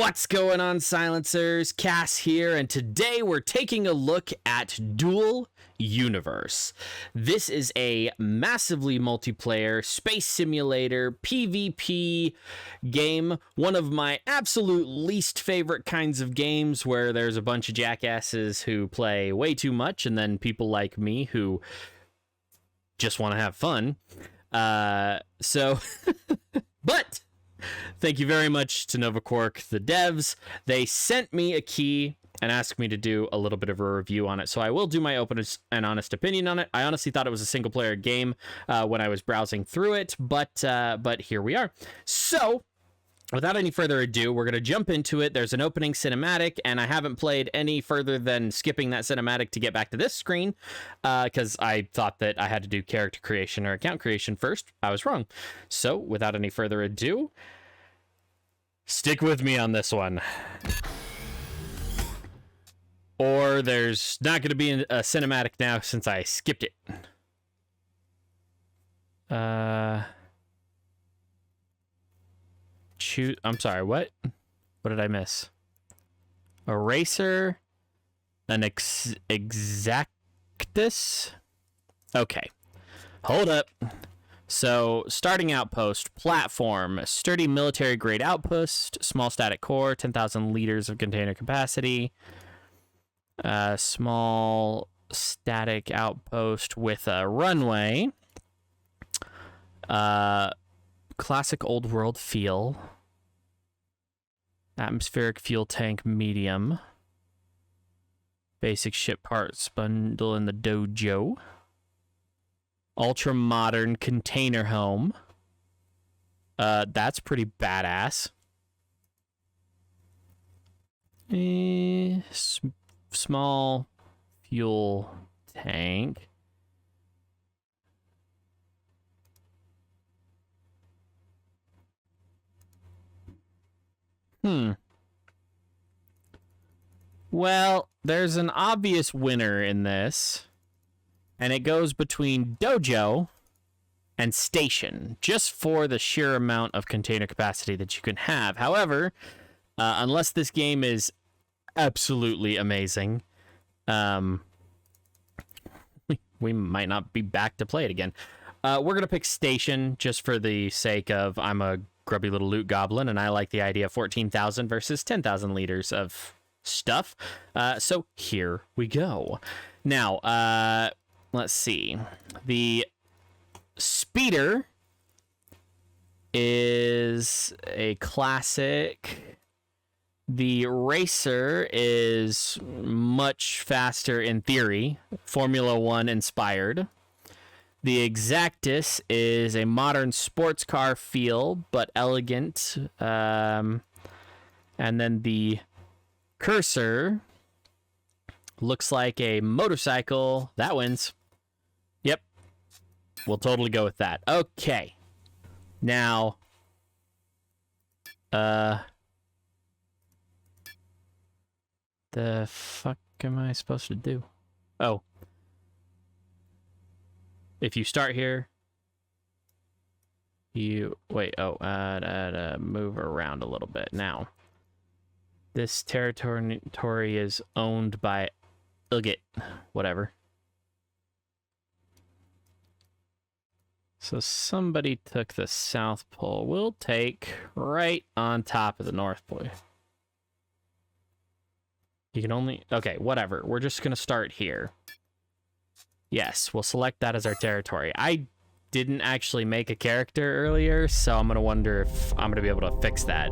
What's going on, silencers? Cass here, and today we're taking a look at Dual Universe. This is a massively multiplayer space simulator PvP game, one of my absolute least favorite kinds of games where there's a bunch of jackasses who play way too much and then people like me who just want to have fun. But thank you very much to NovaQuark, the devs. They sent me a key and asked me to do a little bit of a review on it, so I will do my open and honest opinion on it. I honestly thought it was a single-player game when I was browsing through it, but here we are. So, without any further ado, we're going to jump into it. There's an opening cinematic, and I haven't played any further than skipping that cinematic to get back to this screen, because I thought that I had to do character creation or account creation first. I was wrong. So, without any further ado, stick with me on this one. Or there's not going to be a cinematic now since I skipped it. I'm sorry, what? What did I miss? Eraser, an exactus. Okay, hold up. So, starting outpost, platform, sturdy military-grade outpost, small static core, 10,000 liters of container capacity, small static outpost with a runway, classic old world feel, atmospheric fuel tank medium, basic ship parts bundle in the dojo, ultra modern container home. That's pretty badass. Small fuel tank. Well, there's an obvious winner in this, and it goes between dojo and station, just for the sheer amount of container capacity that you can have. However, unless this game is absolutely amazing, we might not be back to play it again. We're gonna pick station just for the sake of I'm a grubby little loot goblin and I like the idea of 14,000 versus 10,000 liters of stuff. So here we go. Now, let's see. The speeder is a classic. The racer is much faster in theory, Formula 1 inspired. The Exactus is a modern sports car feel, but elegant. And then the Cursor looks like a motorcycle. That wins. Yep. We'll totally go with that. Okay. Now, the fuck am I supposed to do? Oh. If you start here, you wait. Oh, move around a little bit. Now, this territory is owned by Ugit, whatever. So somebody took the South Pole. We'll take right on top of the North Pole. You can only... Okay, whatever. We're just going to start here. Yes, we'll select that as our territory. I didn't actually make a character earlier, so I'm going to wonder if I'm going to be able to fix that.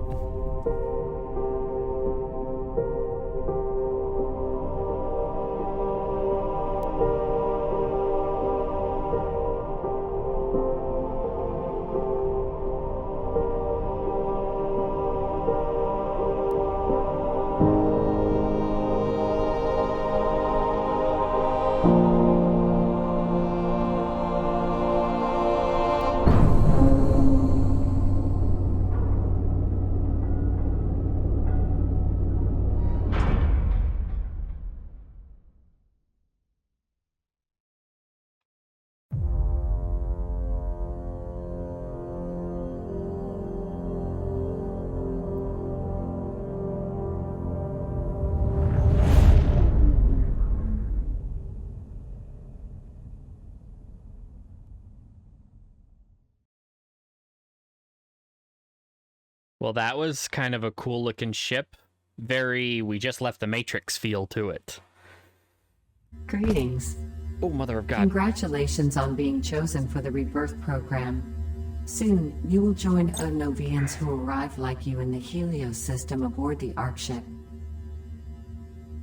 Well, that was kind of a cool looking ship. Very, we just left the Matrix feel to it. Greetings. Oh, mother of God. Congratulations on being chosen for the Rebirth program. Soon, you will join Novians who arrive like you in the Helios system aboard the Ark ship.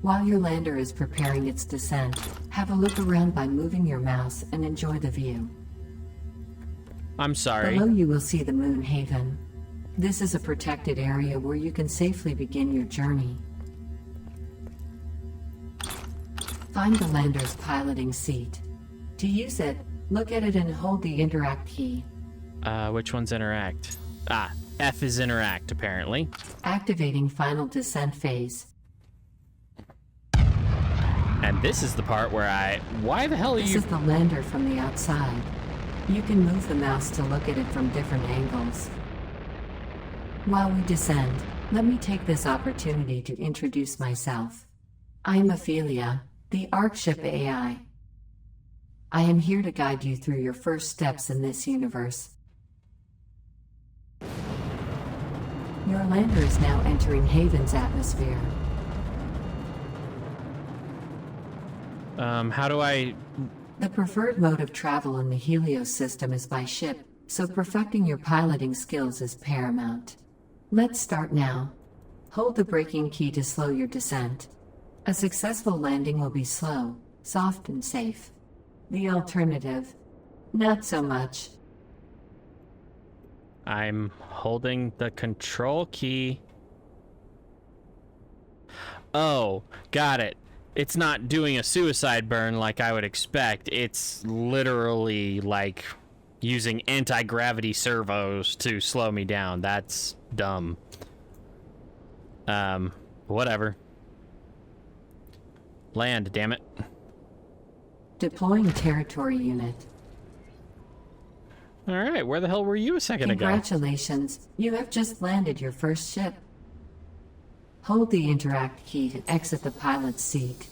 While your lander is preparing its descent, have a look around by moving your mouse and enjoy the view. I'm sorry. Below you will see the Moon Haven. This is a protected area where you can safely begin your journey. Find the lander's piloting seat. To use it, look at it and hold the interact key. Which one's interact? Ah, F is interact, apparently. Activating final descent phase. And this is the part where why the hell are This you... is the lander from the outside. You can move the mouse to look at it from different angles. While we descend, let me take this opportunity to introduce myself. I am Ophelia, the Ark ship AI. I am here to guide you through your first steps in this universe. Your lander is now entering Haven's atmosphere. How do I... The preferred mode of travel in the Helios system is by ship, so perfecting your piloting skills is paramount. Let's start now. Hold the braking key to slow your descent. A successful landing will be slow, soft and safe. The alternative, not so much. I'm holding the control key. Oh, got it. It's not doing a suicide burn like I would expect. It's literally like using anti-gravity servos to slow me down. That's dumb. Whatever. Land, damn it. Deploying territory unit. Alright, where the hell were you a second ago? Congratulations, you have just landed your first ship. Hold the interact key to exit the pilot's seat.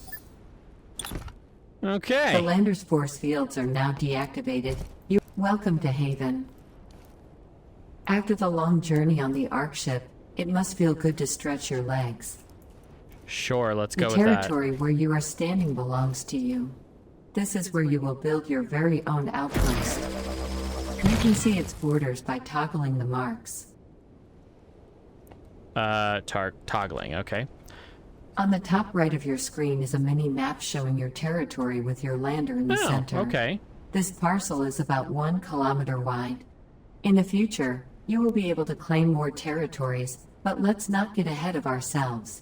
Okay. The lander's force fields are now deactivated. You're welcome to Haven. After the long journey on the Ark ship, it must feel good to stretch your legs. Sure, let's go with The that. territory where you are standing belongs to you. This is where you will build your very own outpost. You can see its borders by toggling the marks. Toggling, okay. On the top right of your screen is a mini map showing your territory with your lander in the center. Okay. This parcel is about 1 kilometer wide. In the future, you will be able to claim more territories, but let's not get ahead of ourselves.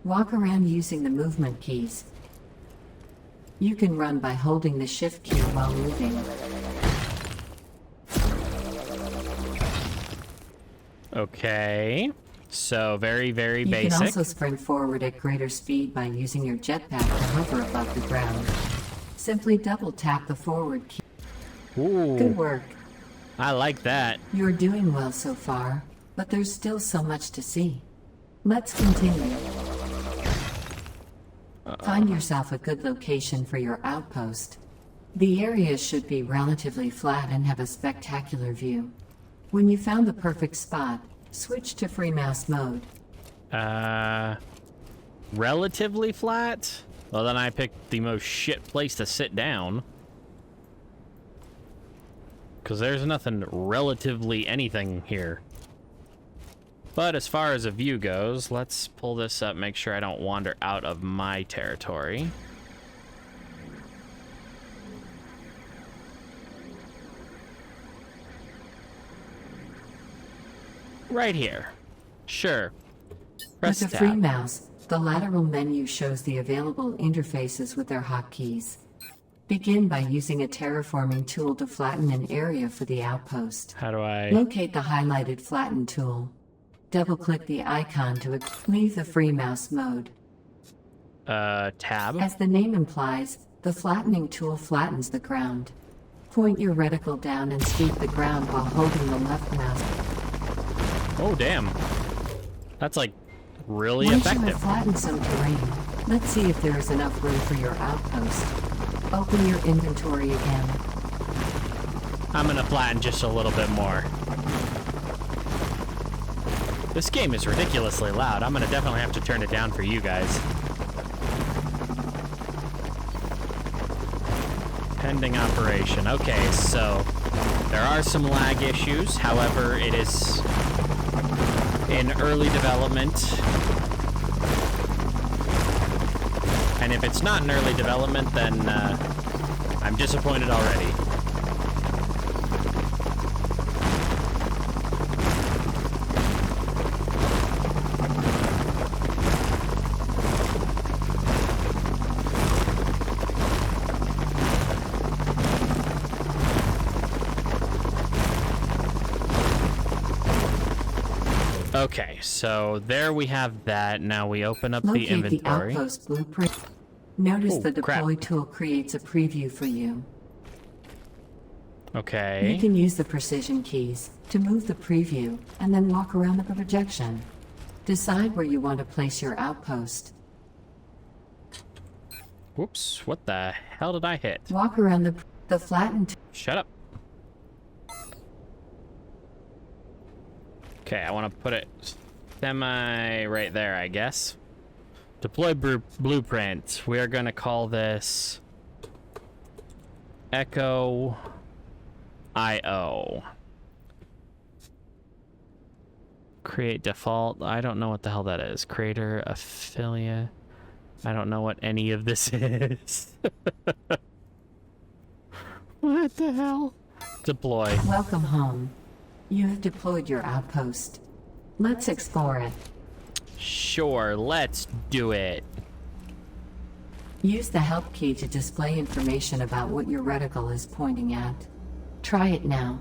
Walk around using the movement keys. You can run by holding the shift key while moving. Okay. So, very, very You basic. can also sprint forward at greater speed by using your jetpack to hover above the ground. Simply double tap the forward key. Ooh, Good work. I like that. You're doing well so far, but there's still so much to see. Let's continue. Find yourself a good location for your outpost. The area should be relatively flat and have a spectacular view. When you found the perfect spot, switch to free mouse mode. Relatively flat? Well, then I picked the most shit place to sit down. Because there's nothing relatively anything here. But as far as a view goes, let's pull this up, make sure I don't wander out of my territory. Right here. Sure. Press With the tab. free mouse, the lateral menu shows the available interfaces with their hotkeys. Begin by using a terraforming tool to flatten an area for the outpost. How do I... Locate the highlighted flatten tool. Double-click the icon to leave the free mouse mode. Tab? As the name implies, the flattening tool flattens the ground. Point your reticle down and sweep the ground while holding the left mouse. Oh, damn. That's, like, really Once you effective. have flattened some terrain, let's see if there is enough room for your outpost. Open your inventory again. I'm gonna flatten just a little bit more. This game is ridiculously loud. I'm gonna definitely have to turn it down for you guys. Pending operation. Okay, so there are some lag issues. However, it is in early development. And if it's not in early development, then I'm disappointed already. Okay, so there we have that. Now we open up the inventory. Locate the outpost blueprint. Notice Oh, the deploy crap. tool creates a preview for you. Okay. You can use the precision keys to move the preview and then walk around the projection. Decide where you want to place your outpost. Whoops, what the hell did I hit? Walk around the flattened. Shut up. Okay, I want to put it semi right there, I guess. Deploy blueprint. We are going to call this Echo IO. Create default. I don't know what the hell that is. Creator, affiliate. I don't know what any of this is. What the hell? Deploy. Welcome home. You have deployed your outpost. Let's explore it. Sure, let's do it. Use the help key to display information about what your reticle is pointing at. Try it now.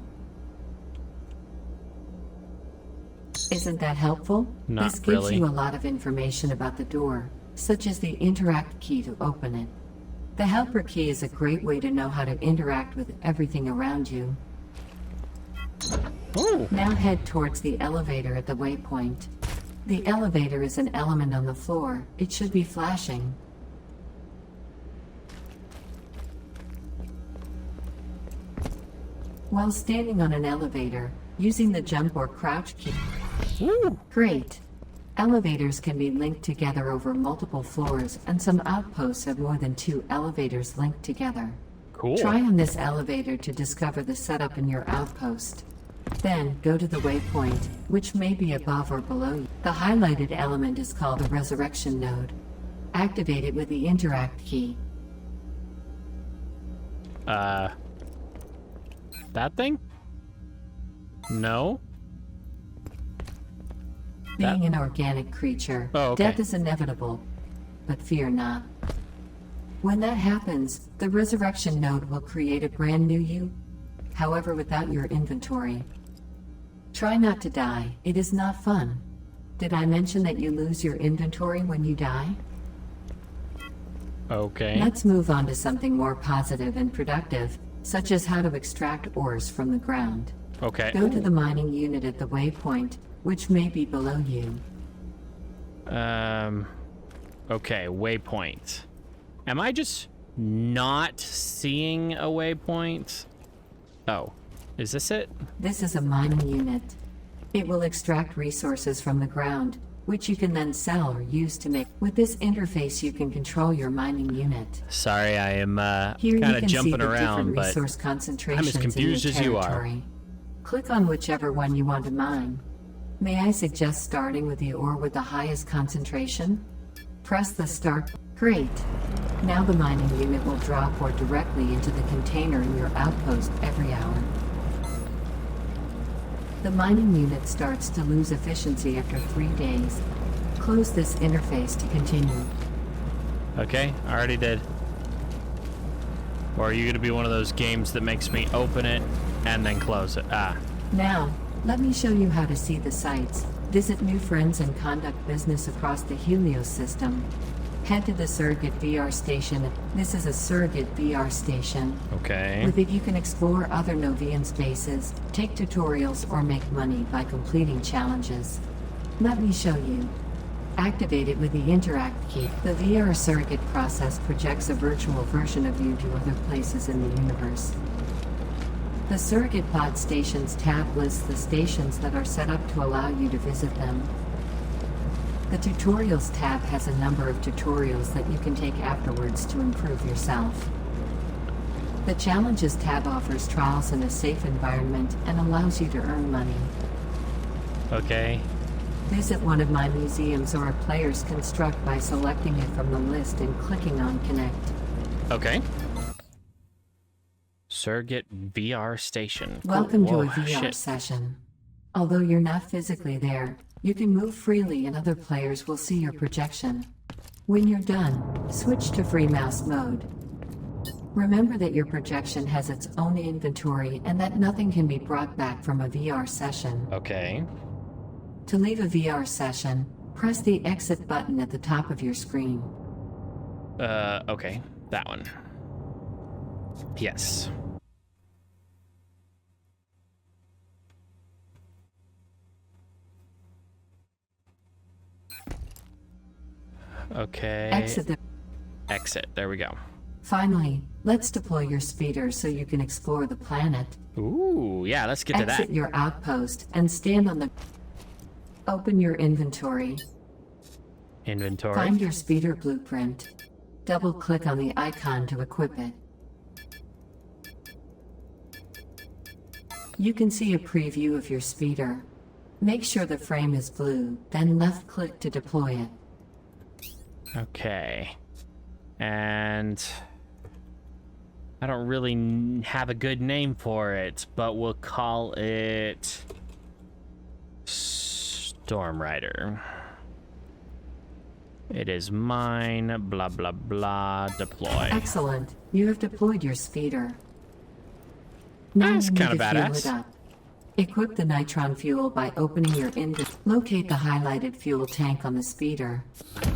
Isn't that helpful? Not This gives really. you a lot of information about the door, such as the interact key to open it. The helper key is a great way to know how to interact with everything around you. Ooh. Now head towards the elevator at the waypoint. The elevator is an element on the floor. It should be flashing. While standing on an elevator, using the jump or crouch key. Ooh. Great. Elevators can be linked together over multiple floors, and some outposts have more than 2 elevators linked together. Cool. Try on this elevator to discover the setup in your outpost. Then, go to the waypoint, which may be above or below you. The highlighted element is called the resurrection node. Activate it with the interact key. That thing? No. Being an organic creature, Oh, okay. death is inevitable, but fear not. When that happens, the resurrection node will create a brand new you, however without your inventory. Try not to die, it is not fun. Did I mention that you lose your inventory when you die? Okay. Let's move on to something more positive and productive, such as how to extract ores from the ground. Okay. Go to the mining unit at the waypoint, which may be below you. Okay, waypoint. Am I just not seeing a waypoint? Oh, is this it? This is a mining unit. It will extract resources from the ground, which you can then sell or use to make. With this interface, you can control your mining unit. Sorry, I am Here you kind of can see jumping the around, different but resource concentrations confused in your as you are. territory. Click on whichever one you want to mine. May I suggest starting with the ore with the highest concentration? Press the start. Great. Now the mining unit will drop ore directly into the container in your outpost every hour. The mining unit starts to lose efficiency after 3 days. Close this interface to continue. okay, I already did. Or are you gonna be one of those games that makes me open it and then close it? Ah, Now, let me show you how to see the sights. Visit new friends and conduct business across the Helios system. Head to the Surrogate VR station. This is a Surrogate VR station. okay. With it, you can explore other Novian spaces, take tutorials, or make money by completing challenges. Let me show you. Activate it with the interact key. The VR Surrogate process projects a virtual version of you to other places in the universe. The Surrogate Pod Stations tab lists the stations that are set up to allow you to visit them. The Tutorials tab has a number of tutorials that you can take afterwards to improve yourself. The Challenges tab offers trials in a safe environment and allows you to earn money. Okay. Visit one of my museums or a player's construct by selecting it from the list and clicking on Connect. Okay. Surrogate VR station. Cool. Welcome to Whoa, a VR shit. session. Although you're not physically there, you can move freely and other players will see your projection. When you're done, switch to free mouse mode. Remember that your projection has its own inventory and that nothing can be brought back from a VR session. Okay. To leave a VR session, press the exit button at the top of your screen. Okay. That one. Yes. Okay. Exit. There we go. Finally, let's deploy your speeder so you can explore the planet. Ooh, yeah, let's get to that. Exit your outpost and stand on the... Open your inventory. Inventory. Find your speeder blueprint. Double-click on the icon to equip it. You can see a preview of your speeder. Make sure the frame is blue, then left-click to deploy it. Okay. And I don't really have a good name for it, but we'll call it Storm Rider. It is mine, blah, blah, blah, deploy. Excellent. You have deployed your speeder. Now That's you need kinda to fuel badass. it up. Equip the neutron fuel by opening your inventory. Locate the highlighted fuel tank on the speeder.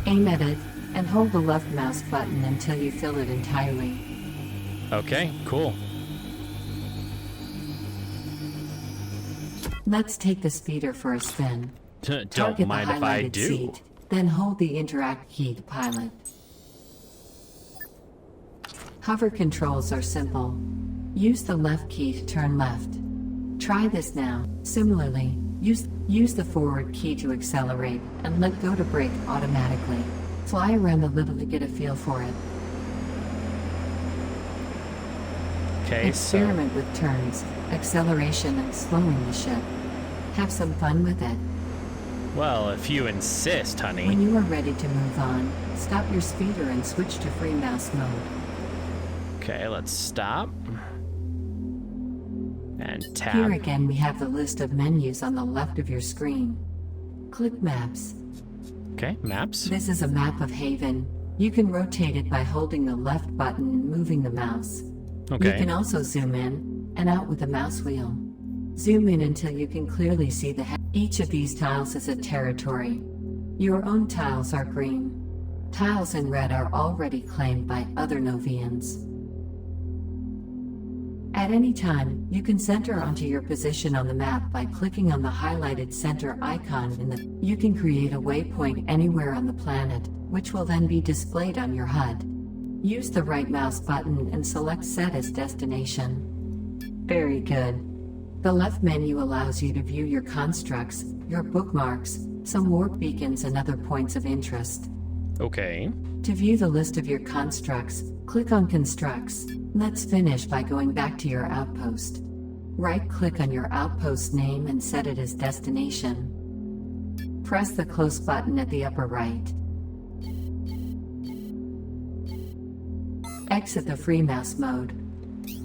Aim at it, and hold the left mouse button until you fill it entirely. Okay, cool. Let's take the speeder for a spin. Don't Target mind the if I highlighted do. seat, then hold the interact key to pilot. Hover controls are simple. Use the left key to turn left. Try this now. Similarly, use the forward key to accelerate and let go to brake automatically. Fly around a little to get a feel for it. Okay, so Experiment with turns, acceleration, and slowing the ship. Have some fun with it. well, if you insist, honey. When you are ready to move on, stop your speeder and switch to free mouse mode. Okay, let's stop. And Here tab. again we have the list of menus on the left of your screen. Click Maps. Okay, maps. This is a map of Haven. You can rotate it by holding the left button and moving the mouse. Okay. You can also zoom in and out with the mouse wheel. Zoom in until you can clearly see the head. Each of these tiles is a territory. Your own tiles are green. Tiles in red are already claimed by other Novians. At any time, you can center onto your position on the map by clicking on the highlighted center icon in the... You can create a waypoint anywhere on the planet, which will then be displayed on your HUD. Use the right mouse button and select Set as Destination. Very good. The left menu allows you to view your constructs, your bookmarks, some warp beacons and other points of interest. Okay. To view the list of your constructs, click on Constructs. Let's finish by going back to your outpost. Right-click on your outpost name and set it as Destination. Press the Close button at the upper right. Exit the free mouse mode.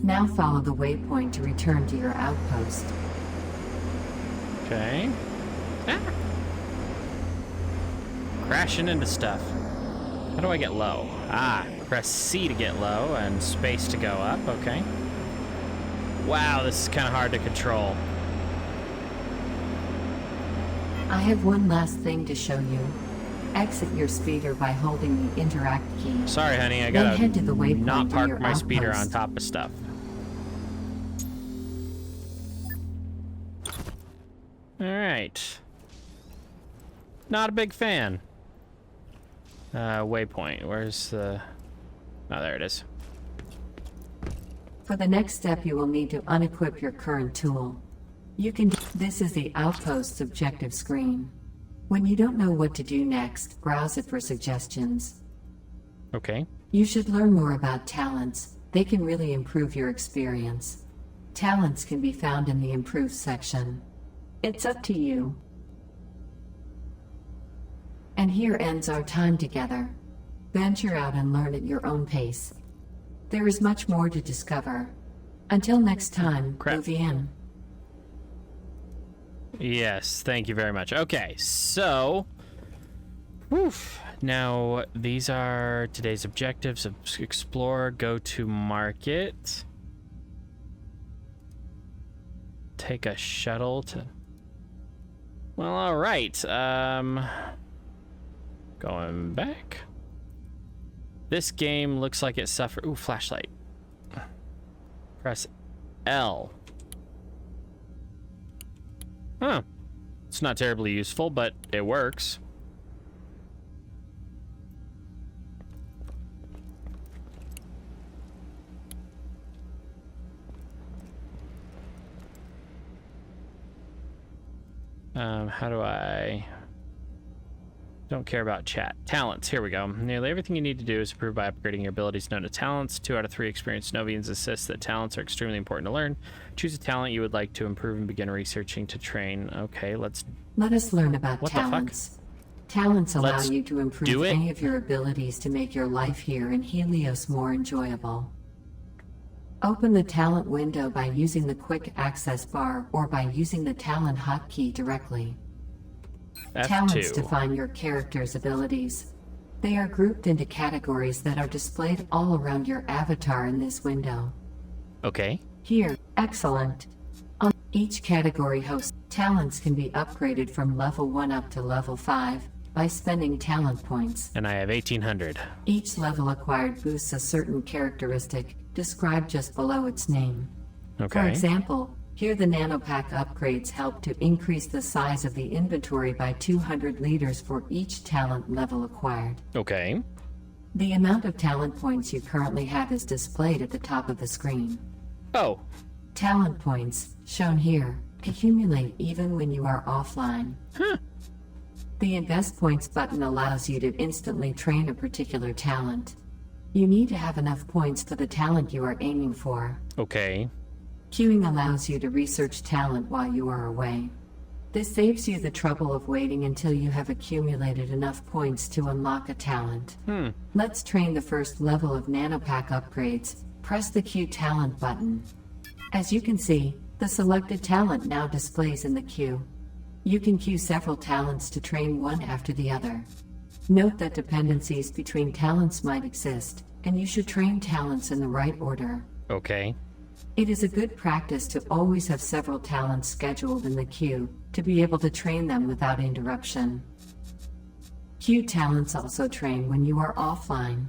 Now follow the waypoint to return to your outpost. Okay. Ah. Crashing into stuff. How do I get low? Ah, press C to get low and space to go up. Okay. Wow, this is kind of hard to control. I have one last thing to show you. Exit your speeder by holding the interact key. Sorry, honey, I Then gotta head to the waypoint not on park your my speeder on outpost. top of stuff. Alright. Not a big fan. Waypoint, where's the... Oh, there it is. For the next step, you will need to unequip your current tool. This is the Outpost's objective screen. When you don't know what to do next, browse it for suggestions. Okay. You should learn more about talents. They can really improve your experience. Talents can be found in the Improve section. It's up to you. And here ends our time together. Venture out and learn at your own pace. There is much more to discover. Until next time, Vivian. Yes, thank you very much. Okay, so... Now, these are today's objectives. Explore, go to market. Take a shuttle to... Well, alright. Going back. This game looks like it suffered... Ooh, flashlight. Press L. Huh. It's not terribly useful, but it works. How do I... Don't care about chat. Talents, here we go. Nearly everything you need to do is improve by upgrading your abilities known as talents. 2 out of 3 experienced Novians insist that talents are extremely important to learn. Choose a talent you would like to improve and begin researching to train. Okay, let us learn about talents. Talents allow you to improve any of your abilities to make your life here in Helios more enjoyable. Open the talent window by using the quick access bar or by using the talent hotkey directly. F2. Talents define your character's abilities. They are grouped into categories that are displayed all around your avatar in this window. Okay. Here, excellent. On each category host, talents can be upgraded from level 1 up to level 5 by spending talent points. And I have 1800. Each level acquired boosts a certain characteristic described just below its name. Okay. For example, here the nanopack upgrades help to increase the size of the inventory by 200 liters for each talent level acquired. Okay. The amount of talent points you currently have is displayed at the top of the screen. Oh. Talent points, shown here, accumulate even when you are offline. Huh. The Invest Points button allows you to instantly train a particular talent. You need to have enough points for the talent you are aiming for. Okay. Queuing allows you to research talent while you are away. This saves you the trouble of waiting until you have accumulated enough points to unlock a talent. Let's train the first level of nanopack upgrades. Press the Queue Talent button. As you can see, the selected talent now displays in the queue. You can queue several talents to train one after the other. Note that dependencies between talents might exist, and you should train talents in the right order. Okay. It is a good practice to always have several talents scheduled in the queue to be able to train them without interruption. Queue talents also train when you are offline.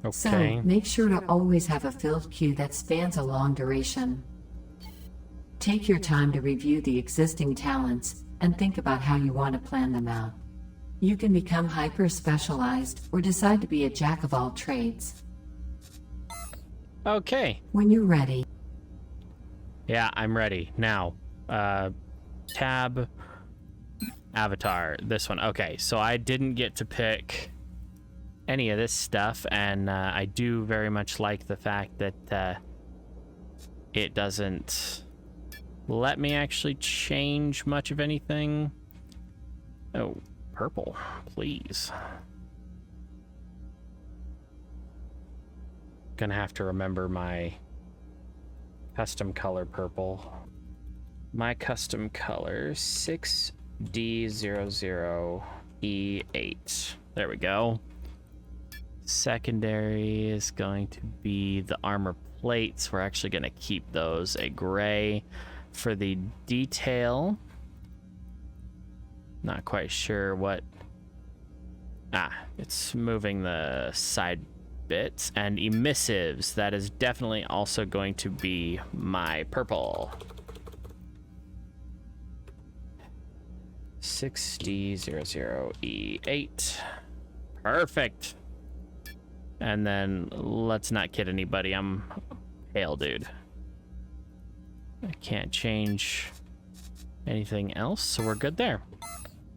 Okay. So, make sure to always have a filled queue that spans a long duration. Take your time to review the existing talents and think about how you want to plan them out. You can become hyper-specialized or decide to be a jack of all trades. Okay. When you're ready. Yeah, I'm ready. Now, tab, avatar, this one. Okay, so I didn't get to pick any of this stuff, and I do very much like the fact that it doesn't let me actually change much of anything. Oh, purple, please. Gonna have to remember my custom color purple. My custom color 6D00E8. There we go. Secondary is going to be the armor plates. We're actually going to keep those a gray. For the detail, not quite sure what... it's moving the side bits. And emissives, that is definitely also going to be my purple. 6D00E8. Perfect. And then let's not kid anybody, I'm a pale dude. I can't change anything else, so we're good there.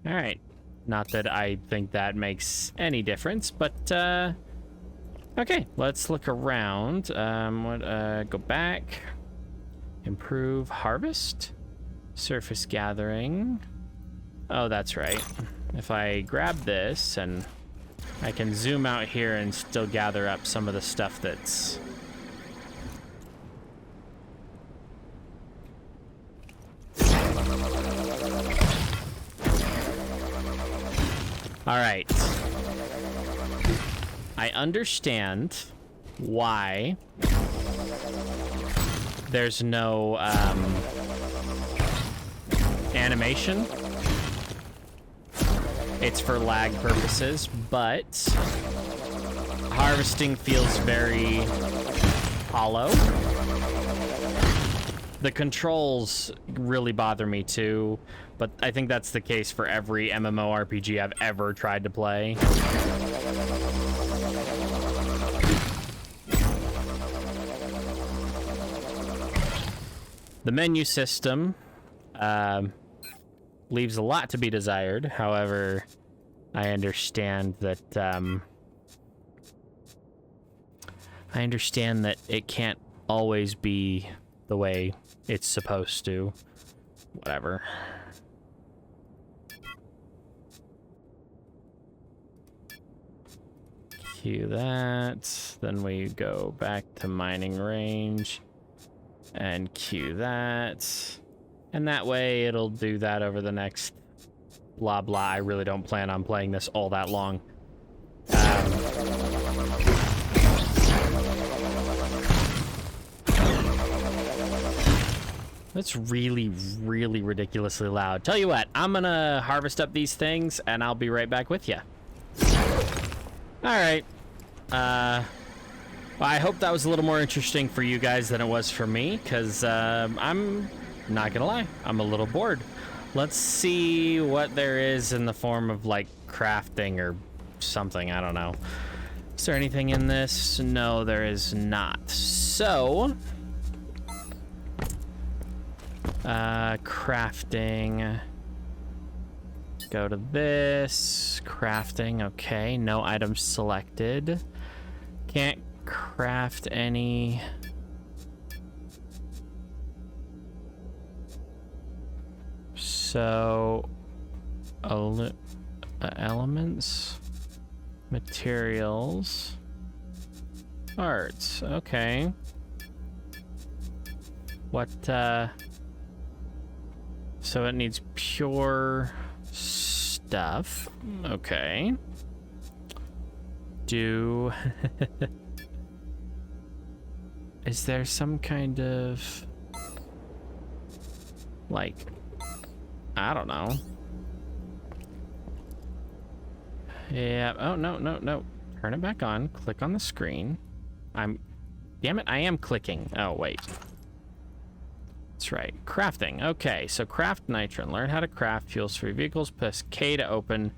All right. Not that I think that makes any difference, but okay, let's look around. Go back, improve harvest, surface gathering. Oh, that's right. If I grab this, and I can zoom out here and still gather up some of the stuff that's... All right. I understand why there's no animation. It's for lag purposes, but harvesting feels very hollow. The controls really bother me too, but I think that's the case for every MMORPG I've ever tried to play. The menu system leaves a lot to be desired. However, I understand that it can't always be the way it's supposed to. Whatever. Cue that. Then we go back to mining range and cue that. And that way it'll do that over the next blah blah. I really don't plan on playing this all that long. That's really, really ridiculously loud. Tell you what, I'm gonna harvest up these things and I'll be right back with you. Alright. Well, I hope that was a little more interesting for you guys than it was for me, because I'm not gonna lie, I'm a little bored. Let's see what there is in the form of, like, crafting or something. I don't know. Is there anything in this? No, there is not. So... crafting. Go to this. Crafting, okay. No items selected. Can't craft any... So... elements. Materials. Arts, okay. What, so it needs pure stuff. Okay. Is there some kind of... like... I don't know. Yeah. Oh, no. Turn it back on. Click on the screen. Damn it, I am clicking. Oh, wait. That's right. Crafting. Okay, so craft nitron. Learn how to craft fuels for your vehicles. Press K to open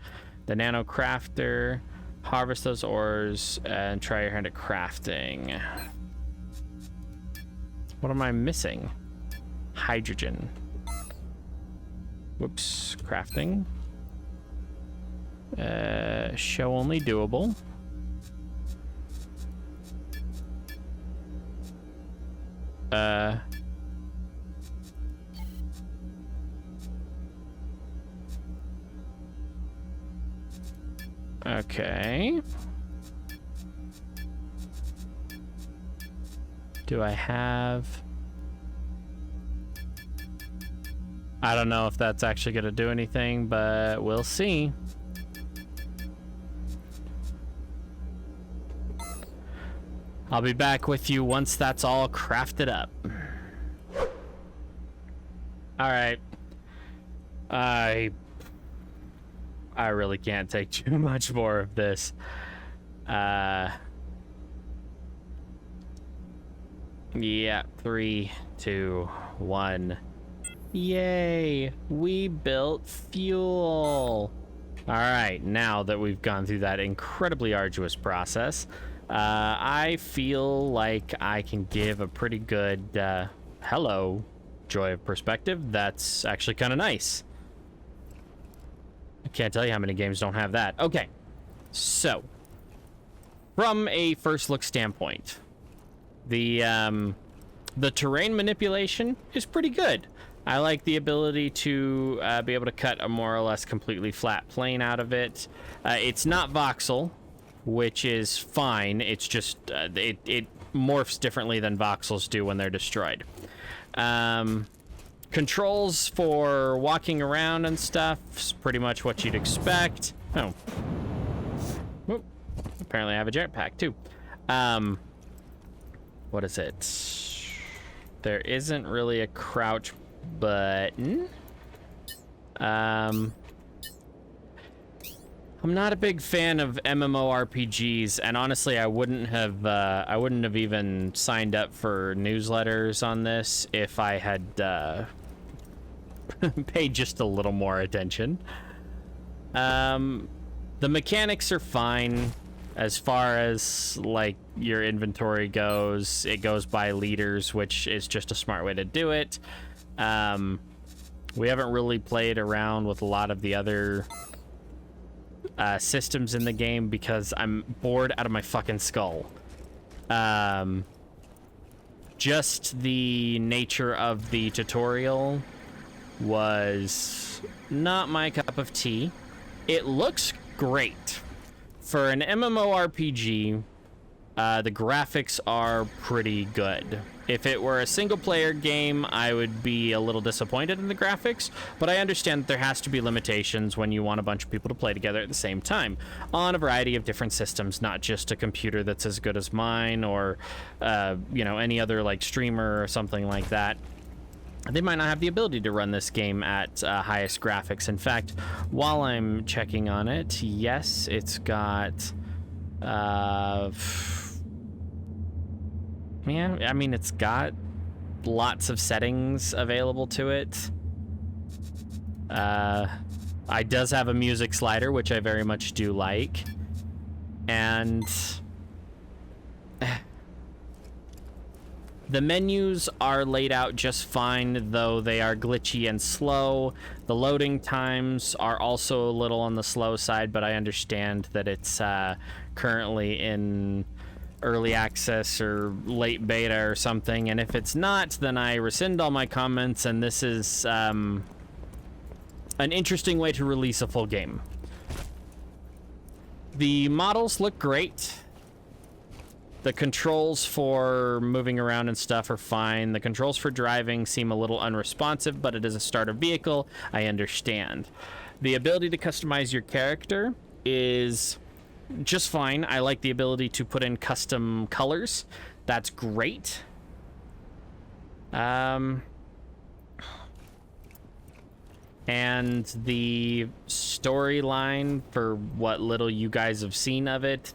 the nano crafter. Harvest those ores and try your hand at crafting. What am I missing? Hydrogen. Whoops. Crafting. Show only doable. Okay. Do I have... I don't know if that's actually going to do anything, but we'll see. I'll be back with you once that's all crafted up. Alright. I really can't take too much more of this. Yeah, 3, 2, 1. Yay! We built fuel! Alright, now that we've gone through that incredibly arduous process, I feel like I can give a pretty good, hello, joy of perspective, that's actually kind of nice. I can't tell you how many games don't have that. Okay, so from a first look standpoint, the terrain manipulation is pretty good. I like the ability to be able to cut a more or less completely flat plane out of it. It's not voxel, which is fine. It's just it morphs differently than voxels do when they're destroyed. Controls for walking around and stuff is pretty much what you'd expect. Oh. Whoop. Apparently I have a jetpack too. What is it? There isn't really a crouch button. I'm not a big fan of MMORPGs, and honestly, I wouldn't have even signed up for newsletters on this if I had paid just a little more attention. The mechanics are fine as far as like your inventory goes. It goes by liters, which is just a smart way to do it. We haven't really played around with a lot of the other systems in the game because I'm bored out of my fucking skull. Just the nature of the tutorial was not my cup of tea. It looks great. For an MMORPG, the graphics are pretty good. If it were a single-player game, I would be a little disappointed in the graphics, but I understand that there has to be limitations when you want a bunch of people to play together at the same time on a variety of different systems, not just a computer that's as good as mine or, any other like streamer or something like that. They might not have the ability to run this game at highest graphics. In fact, while I'm checking on it, yes, it's got... it's got lots of settings available to it. It does have a music slider, which I very much do like. And... the menus are laid out just fine, though they are glitchy and slow. The loading times are also a little on the slow side, but I understand that it's currently in early access or late beta or something, and if it's not, then I rescind all my comments, and this is an interesting way to release a full game. The models look great. The controls for moving around and stuff are fine. The controls for driving seem a little unresponsive, but it is a starter vehicle. I understand. The ability to customize your character is just fine. I like the ability to put in custom colors. That's great. And the storyline, for what little you guys have seen of it,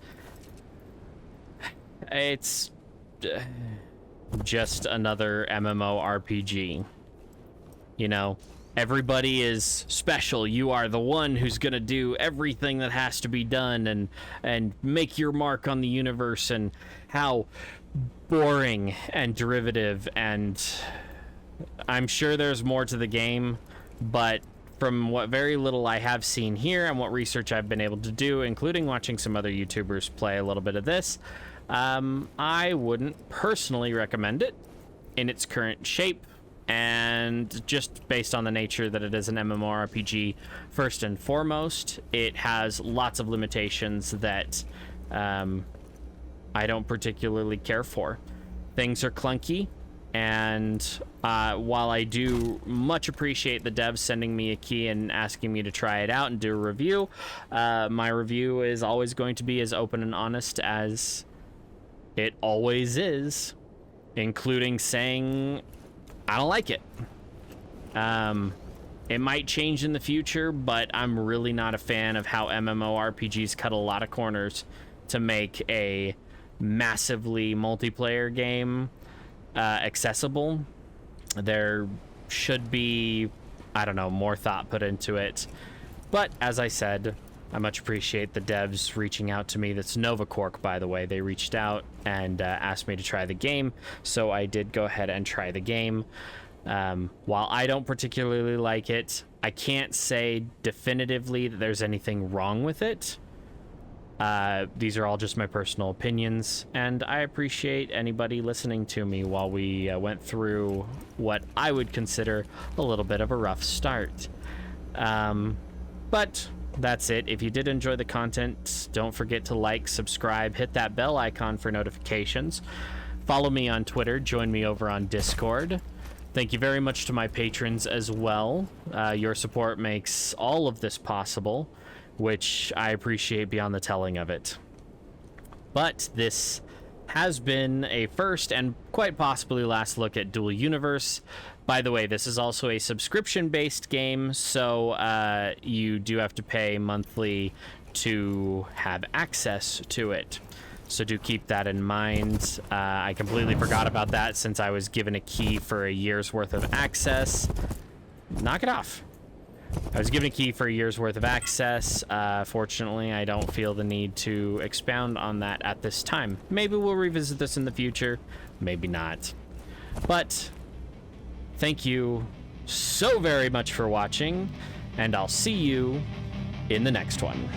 it's just another MMORPG. You know, everybody is special. You are the one who's gonna do everything that has to be done and make your mark on the universe, and how boring and derivative. And I'm sure there's more to the game, but from what very little I have seen here and what research I've been able to do, including watching some other YouTubers play a little bit of this, I wouldn't personally recommend it in its current shape, and just based on the nature that it is an MMORPG, first and foremost, it has lots of limitations that I don't particularly care for. Things are clunky, and while I do much appreciate the devs sending me a key and asking me to try it out and do a review, my review is always going to be as open and honest as it always is, including saying I don't like it. It might change in the future, but I'm really not a fan of how MMORPGs cut a lot of corners to make a massively multiplayer game accessible. There should be, I don't know, more thought put into it. But as I said, I much appreciate the devs reaching out to me. That's Nova Cork, by the way. They reached out and asked me to try the game, so I did go ahead and try the game. While I don't particularly like it, I can't say definitively that there's anything wrong with it. These are all just my personal opinions, and I appreciate anybody listening to me while we went through what I would consider a little bit of a rough start. But that's it. If you did enjoy the content, don't forget to like, subscribe, hit that bell icon for notifications. Follow me on Twitter, join me over on Discord. Thank you very much to my patrons as well. Your support makes all of this possible, which I appreciate beyond the telling of it. But this has been a first and quite possibly last look at Dual Universe. By the way, this is also a subscription-based game, so you do have to pay monthly to have access to it. So do keep that in mind. I completely forgot about that since I was given a key for a year's worth of access. Knock it off. I was given a key for a year's worth of access. Fortunately, I don't feel the need to expound on that at this time. Maybe we'll revisit this in the future. Maybe not. But thank you so very much for watching, and I'll see you in the next one.